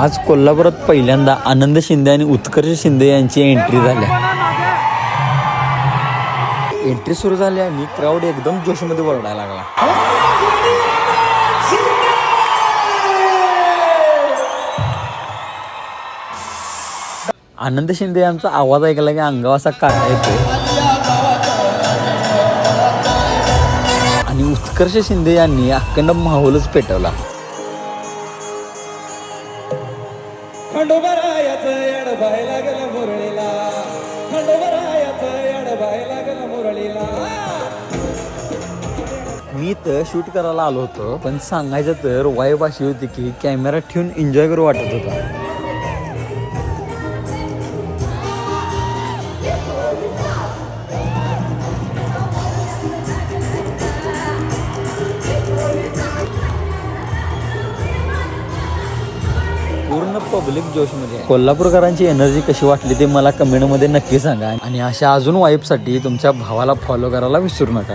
आज कोल्हापुरात पहिल्यांदा आनंद शिंदे आणि उत्कर्ष शिंदे यांची एंट्री झाली. एंट्री सुरू झाली आणि क्राऊड एकदम जोशमध्ये ओरडायला लागला. आनंद शिंदे यांचा आवाज ऐकला की अंगावर असा काटा येतो आणि उत्कर्ष शिंदे यांनी अखंड माहोलच पेटवला. मी तर शूट करायला आलो होतो, पण सांगायचं तर वाईब अशी होती की कॅमेरा ठेवून एन्जॉय करू वाटत होता. पूर्ण पब्लिक जोशमध्ये. कोल्हापूरकरांची एनर्जी कशी वाटली ते मला कमेंटमध्ये नक्की सांगा आणि अशा अजून वाईबसाठी तुमच्या भावाला फॉलो करायला विसरू नका.